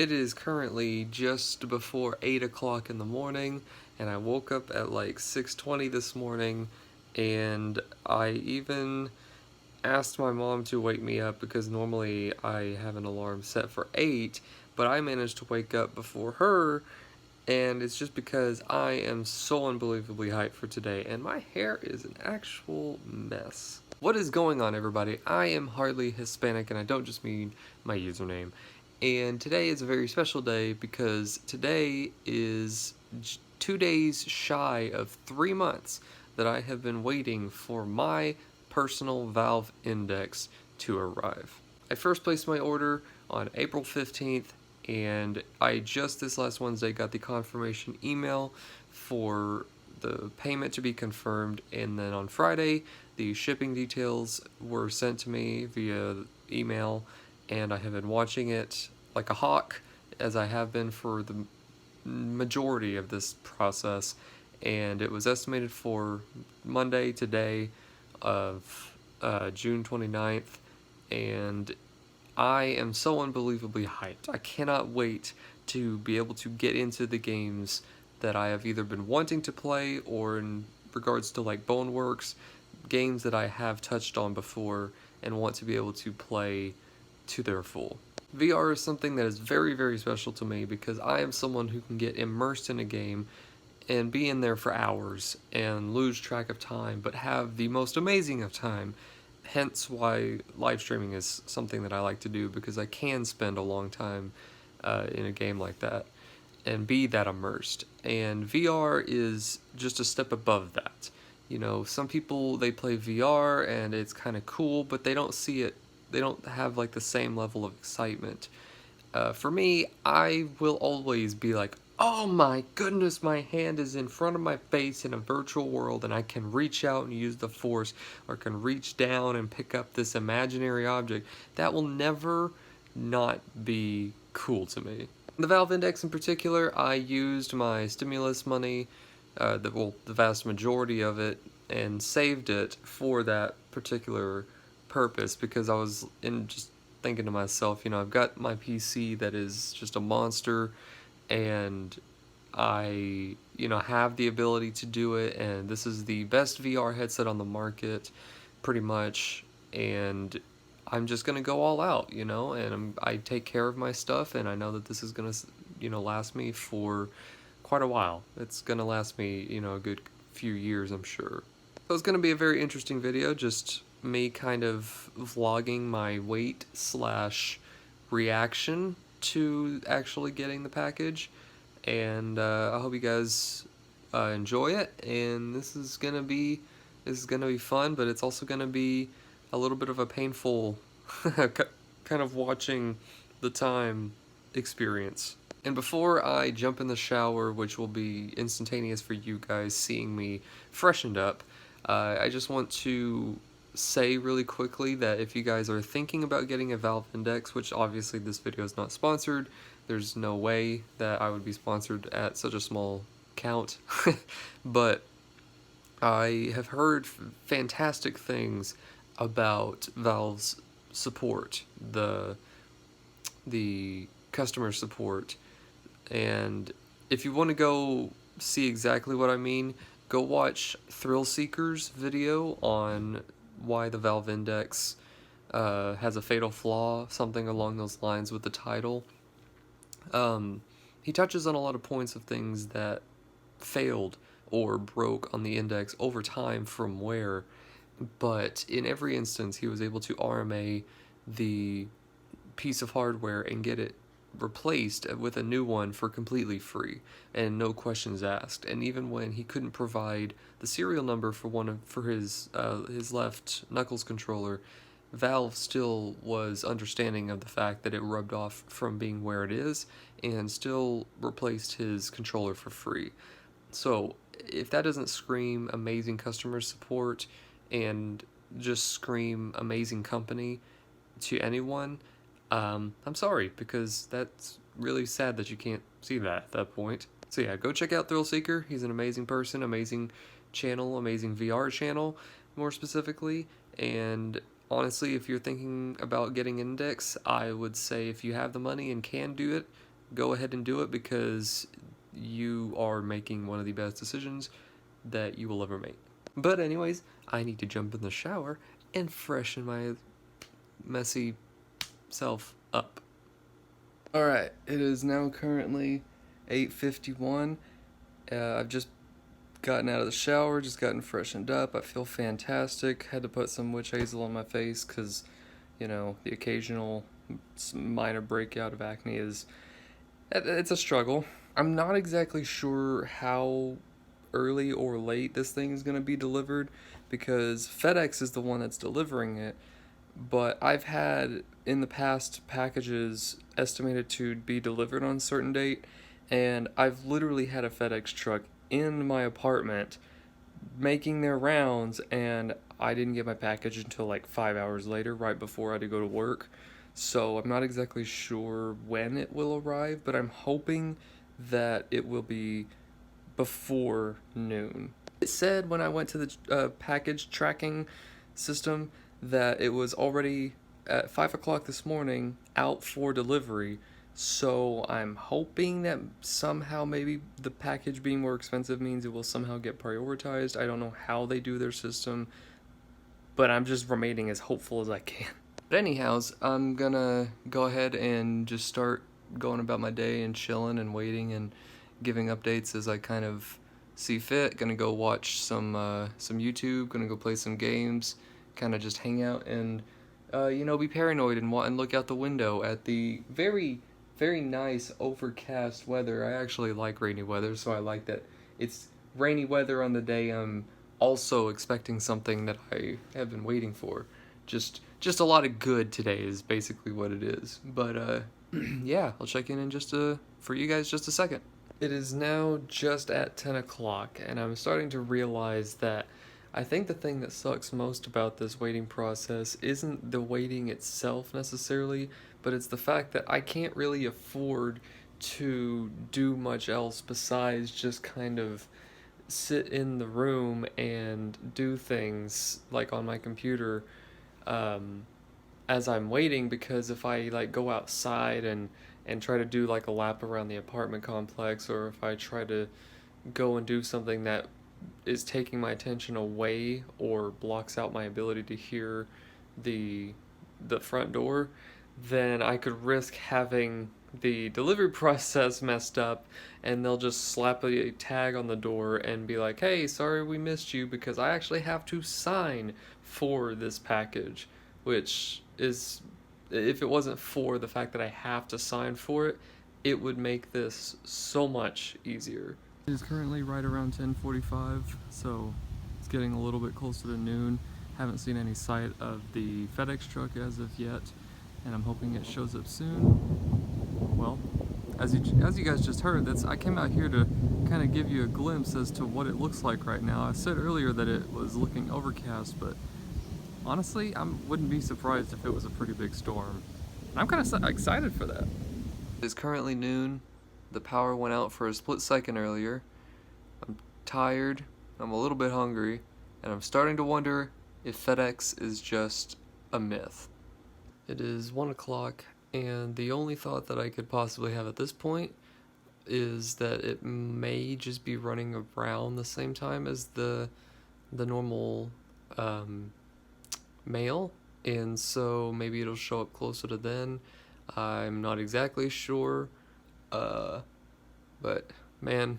It is currently just before 8 o'clock in the morning, and I woke up at like 6:20 this morning, and I even asked my mom to wake me up because normally I have an alarm set for 8, but I managed to wake up before her, and it's just because I am so unbelievably hyped for today, and my hair is an actual mess. What is going on, everybody? I am Hardly Hispanic, and I don't just mean my username. And today is a very special day because today is 2 days shy of 3 months that I have been waiting for my personal Valve Index to arrive. I first placed my order on April 15th, and I just this last Wednesday got the confirmation email for the payment to be confirmed, and then on Friday the shipping details were sent to me via email, and I have been watching it like a hawk, as I have been for the majority of this process, and it was estimated for Monday today of June 29th, and I am so unbelievably hyped. I cannot wait to be able to get into the games that I have either been wanting to play, or in regards to like Boneworks, games that I have touched on before and want to be able to play to their full. VR is something that is very, very special to me because I am someone who can get immersed in a game and be in there for hours and lose track of time, but have the most amazing of time. Hence why live streaming is something that I like to do, because I can spend a long time in a game like that and be that immersed. And VR is just a step above that. You know, some people, they play VR and it's kind of cool, but they don't see it, they don't have like the same level of excitement. For me, I will always be like, oh my goodness, my hand is in front of my face in a virtual world, and I can reach out and use the force, or can reach down and pick up this imaginary object. That will never not be cool to me. The Valve Index in particular, I used my stimulus money, the vast majority of it, and saved it for that particular purpose, because I was just thinking to myself, you know, I've got my PC that is just a monster, and I, you know, have the ability to do it, and this is the best VR headset on the market, pretty much, and I'm just gonna go all out, you know, and I take care of my stuff, and I know that this is gonna, you know, last me for quite a while. It's gonna last me, you know, a good few years, I'm sure. So it's gonna be a very interesting video, just me kind of vlogging my wait slash reaction to actually getting the package, and I hope you guys enjoy it. And this is gonna be fun, but it's also gonna be a little bit of a painful kind of watching the time experience. And before I jump in the shower, which will be instantaneous for you guys seeing me freshened up, I just want to say really quickly that if you guys are thinking about getting a Valve Index, which obviously this video is not sponsored, there's no way that I would be sponsored at such a small count, but I have heard fantastic things about Valve's support, the customer support, and if you want to go see exactly what I mean, go watch Thrillseeker's video on why the Valve Index has a fatal flaw, something along those lines with the title. He touches on a lot of points of things that failed or broke on the Index over time from wear, but in every instance he was able to RMA the piece of hardware and get it replaced with a new one for completely free and no questions asked. And even when he couldn't provide the serial number for his left Knuckles controller, Valve still was understanding of the fact that it rubbed off from being where it is, and still replaced his controller for free. So if that doesn't scream amazing customer support and just scream amazing company to anyone, I'm sorry, because that's really sad that you can't see that at that point. So yeah, go check out Thrillseeker. He's an amazing person, amazing channel, amazing VR channel, more specifically. And honestly, if you're thinking about getting Index, I would say if you have the money and can do it, go ahead and do it, because you are making one of the best decisions that you will ever make. But anyways, I need to jump in the shower and freshen my messy self up. Alright, it is now currently 8:51. I've just gotten out of the shower, just gotten freshened up. I feel fantastic. Had to put some witch hazel on my face because, you know, the occasional minor breakout of acne it's a struggle. I'm not exactly sure how early or late this thing is going to be delivered, because FedEx is the one that's delivering it, but I've had in the past packages estimated to be delivered on a certain date, and I've literally had a FedEx truck in my apartment making their rounds, and I didn't get my package until like 5 hours later, right before I had to go to work. So I'm not exactly sure when it will arrive, but I'm hoping that it will be before noon. It said when I went to the package tracking system that it was already at 5 o'clock this morning out for delivery. So I'm hoping that somehow maybe the package being more expensive means it will somehow get prioritized. I don't know how they do their system, but I'm just remaining as hopeful as I can. But anyhows, I'm gonna go ahead and just start going about my day and chilling and waiting and giving updates as I kind of see fit. Gonna go watch some YouTube, gonna go play some games, kind of just hang out and you know, be paranoid and look out the window at the very, very nice overcast weather. I actually like rainy weather, so I like that it's rainy weather on the day I'm also expecting something that I have been waiting for. Just a lot of good today is basically what it is. But yeah, I'll check in just for you guys just a second. It is now just at 10 o'clock, and I'm starting to realize that I think the thing that sucks most about this waiting process isn't the waiting itself necessarily, but it's the fact that I can't really afford to do much else besides just kind of sit in the room and do things like on my computer as I'm waiting, because if I like go outside and try to do like a lap around the apartment complex, or if I try to go and do something that is taking my attention away or blocks out my ability to hear the front door, then I could risk having the delivery process messed up, and they'll just slap a tag on the door and be like, hey, sorry we missed you, because I actually have to sign for this package, which is, if it wasn't for the fact that I have to sign for it, it would make this so much easier. It is currently right around 10:45, so it's getting a little bit closer to noon. Haven't seen any sight of the FedEx truck as of yet, and I'm hoping it shows up soon. Well, as you guys just heard, I came out here to kind of give you a glimpse as to what it looks like right now. I said earlier that it was looking overcast, but honestly, I wouldn't be surprised if it was a pretty big storm. I'm kind of excited for that. It is currently noon. The power went out for a split second earlier. I'm tired, I'm a little bit hungry, and I'm starting to wonder if FedEx is just a myth. It is 1 o'clock, and the only thought that I could possibly have at this point is that it may just be running around the same time as the normal mail, and so maybe it'll show up closer to then. I'm not exactly sure, but man,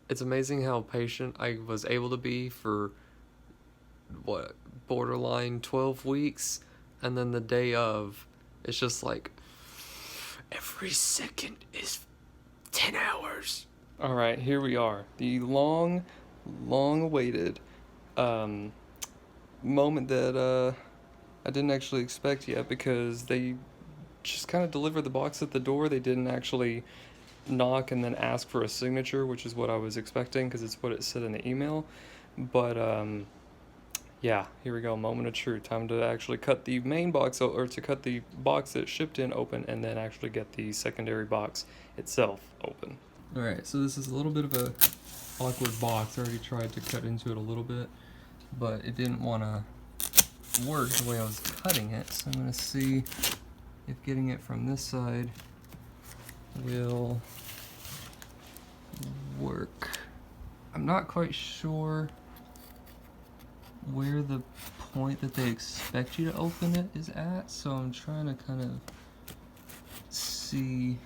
it's amazing how patient I was able to be for what, borderline 12 weeks, and then the day of, it's just like every second is 10 hours. All right, here we are, the long awaited moment that I didn't actually expect yet, because they just kind of delivered the box at the door. They didn't actually knock and then ask for a signature, which is what I was expecting, because it's what it said in the email. But yeah, here we go, moment of truth. Time to actually cut the main box, or to cut the box that it shipped in open, and then actually get the secondary box itself open. Alright, so this is a little bit of a awkward box. I already tried to cut into it a little bit, but it didn't want to work the way I was cutting it, so I'm going to see if getting it from this side will work. I'm not quite sure where the point that they expect you to open it is at, so I'm trying to kind of see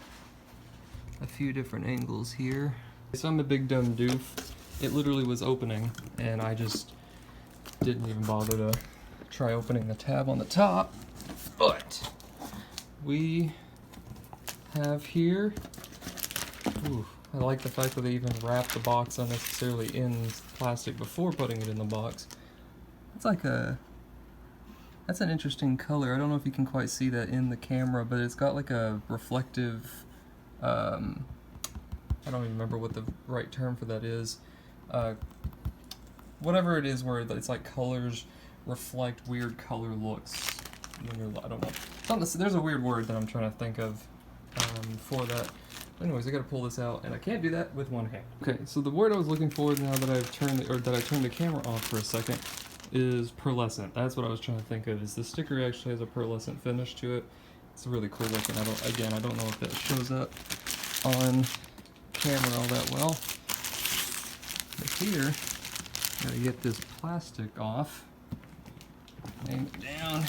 a few different angles here. So I'm a big dumb doof. It literally was opening, and I just didn't even bother to try opening the tab on the top. But we have here, ooh, I like the fact that they even wrapped the box unnecessarily in plastic before putting it in the box. It's like that's an interesting color. I don't know if you can quite see that in the camera, but it's got like a reflective, I don't even remember what the right term for that is. Whatever it is where it's like colors reflect weird color looks when you're, I don't know. There's a weird word that I'm trying to think of for that. Anyways, I gotta pull this out, and I can't do that with one hand. Okay, so the word I was looking for now that I turned the camera off for a second is pearlescent. That's what I was trying to think of. Is the sticker actually has a pearlescent finish to it? It's really cool looking. I don't know if that shows up on camera all that well. But here, gotta get this plastic off. Aim it down.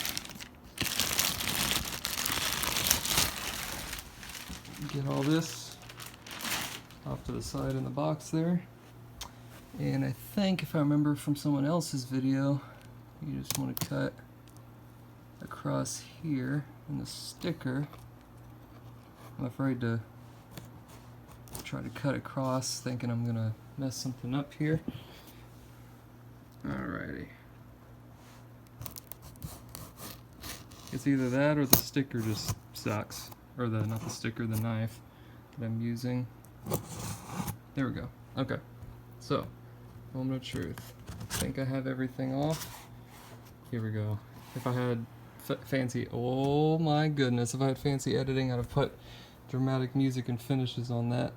Get all this off to the side in the box there. And I think, if I remember from someone else's video, you just want to cut across here in the sticker. I'm afraid to try to cut across, thinking I'm gonna mess something up here. Alrighty. It's either that or the sticker just sucks. Or not the sticker, the knife that I'm using. There we go. Okay. So, moment of truth. I think I have everything off. Here we go. If I had fancy, oh my goodness, if I had fancy editing, I'd have put dramatic music and finishes on that.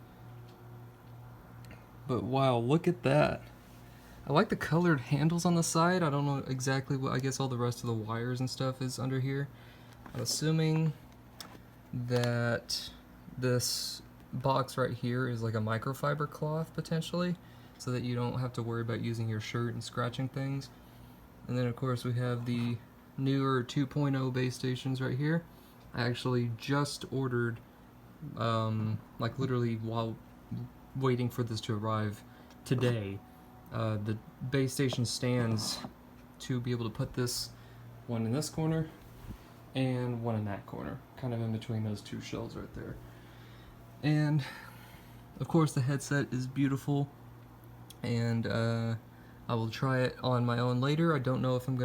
But wow, look at that. I like the colored handles on the side. I don't know exactly what, I guess all the rest of the wires and stuff is under here. I'm assuming that this box right here is like a microfiber cloth potentially, so that you don't have to worry about using your shirt and scratching things. And then of course we have the newer 2.0 base stations right here. I actually just ordered, like literally while waiting for this to arrive today, the base station stands to be able to put this one in this corner and one in that corner, kind of in between those two shelves right there. And of course the headset is beautiful, and I will try it on my own later. I don't know if I'm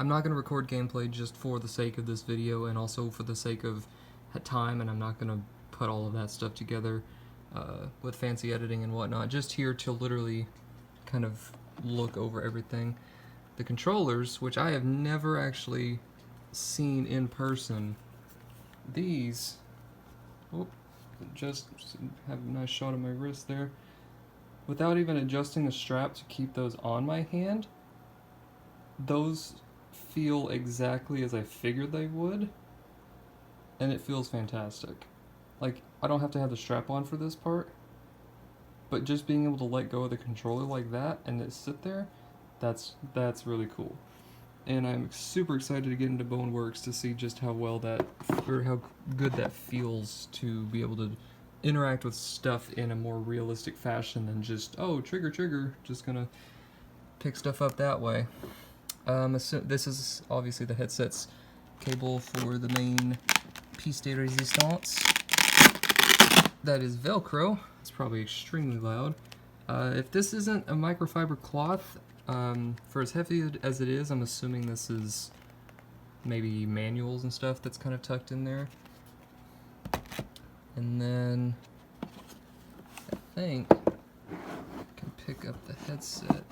not gonna record gameplay just for the sake of this video and also for the sake of time, and I'm not gonna put all of that stuff together with fancy editing and whatnot, just here to literally kind of look over everything. The controllers, which I have never actually seen in person, these, oh, just have a nice shot of my wrist there. Without even adjusting the strap to keep those on my hand, those feel exactly as I figured they would, and it feels fantastic. Like, I don't have to have the strap on for this part, but just being able to let go of the controller like that and it sit there, that's really cool. And I'm super excited to get into Boneworks to see just how well that, or how good that feels to be able to interact with stuff in a more realistic fashion than just, oh, trigger, just gonna pick stuff up that way. This is obviously the headset's cable for the main piece de resistance. That is Velcro. It's probably extremely loud. If this isn't a microfiber cloth, for as heavy as it is, I'm assuming this is maybe manuals and stuff that's kind of tucked in there. And then I think I can pick up the headset.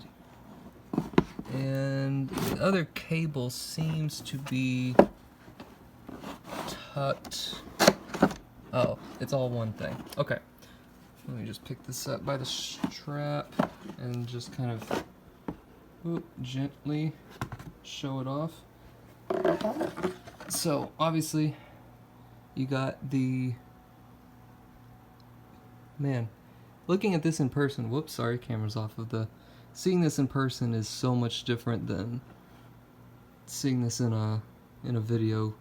And the other cable seems to be tucked. Oh, it's all one thing. Okay. Let me just pick this up by the strap and just kind of gently show it off. So, obviously, you got the man, looking at this in person, whoops, sorry, camera's off of the, seeing this in person is so much different than seeing this in a video.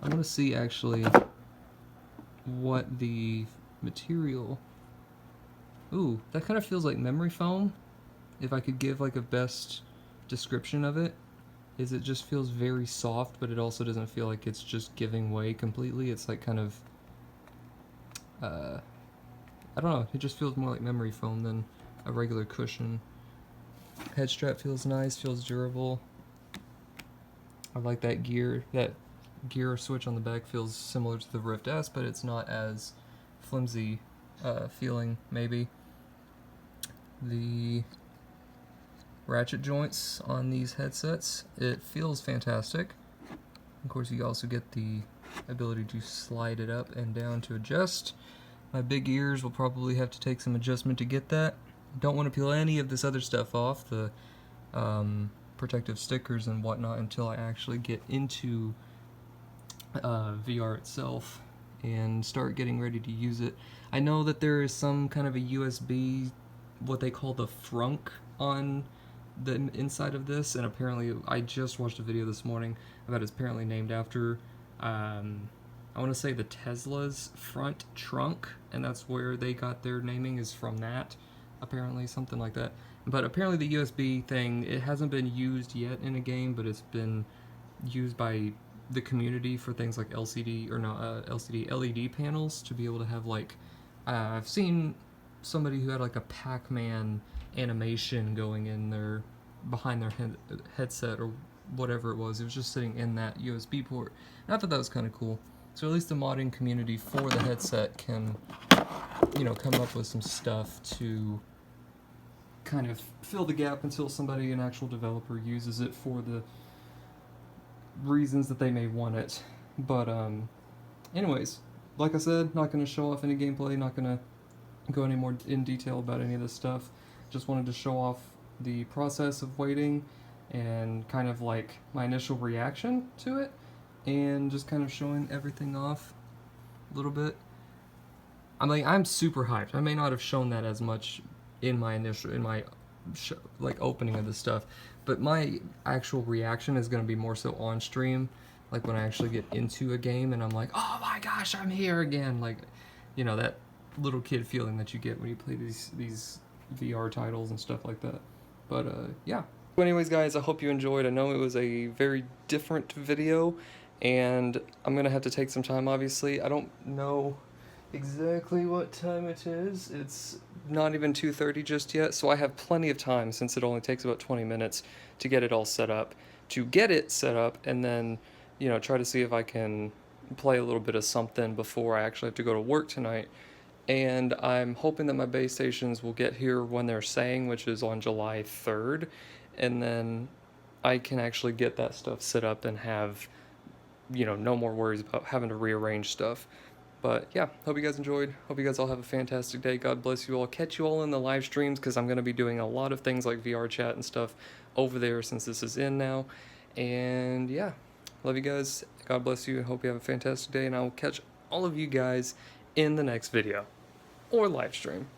I want to see actually what the material, ooh, that kind of feels like memory foam. If I could give like a best description of it, is it just feels very soft, but it also doesn't feel like it's just giving way completely. It's like kind of, I don't know, it just feels more like memory foam than a regular cushion. Head strap feels nice, feels durable. I like that gear switch on the back feels similar to the Rift S, but it's not as flimsy feeling, maybe. The ratchet joints on these headsets, it feels fantastic. Of course, you also get the ability to slide it up and down to adjust. My big ears will probably have to take some adjustment to get that. Don't want to peel any of this other stuff off, the protective stickers and whatnot, until I actually get into VR itself and start getting ready to use it. I know that there is some kind of a USB, what they call the frunk, on the inside of this, and apparently I just watched a video this morning about it's apparently named after I want to say the Tesla's front trunk, and that's where they got their naming, is from that, apparently, something like that. But apparently the USB thing, it hasn't been used yet in a game, but it's been used by the community for things like LCD LED panels, to be able to have like, I've seen somebody who had like a Pac-Man animation going in their, behind their headset or whatever it was. It was just sitting in that USB port. And I thought that was kind of cool. So at least the modding community for the headset can, you know, come up with some stuff to kind of fill the gap until somebody, an actual developer, uses it for the reasons that they may want it. But anyways, like I said, not going to show off any gameplay, not going to go any more in detail about any of this stuff. Just wanted to show off the process of waiting and kind of like my initial reaction to it, and just kind of showing everything off a little bit. I'm super hyped. I may not have shown that as much in my like opening of the stuff, but my actual reaction is going to be more so on stream, like when I actually get into a game and I'm like, oh my gosh, I'm here again, like, you know, that little kid feeling that you get when you play these VR titles and stuff like that. But yeah. So anyways, guys, I hope you enjoyed. I know it was a very different video, and I'm gonna have to take some time, obviously. I don't know exactly what time it is. It's not even 2:30 just yet, so I have plenty of time, since it only takes about 20 minutes to get it all set up, and then, you know, try to see if I can play a little bit of something before I actually have to go to work tonight. And I'm hoping that my base stations will get here when they're saying, which is on July 3rd, and then I can actually get that stuff set up and have, you know, no more worries about having to rearrange stuff. But yeah, hope you guys enjoyed. Hope you guys all have a fantastic day. God bless you all. Catch you all in the live streams, because I'm going to be doing a lot of things like VR chat and stuff over there since this is in now. And yeah, love you guys. God bless you. Hope you have a fantastic day, and I will catch all of you guys in the next video or live stream.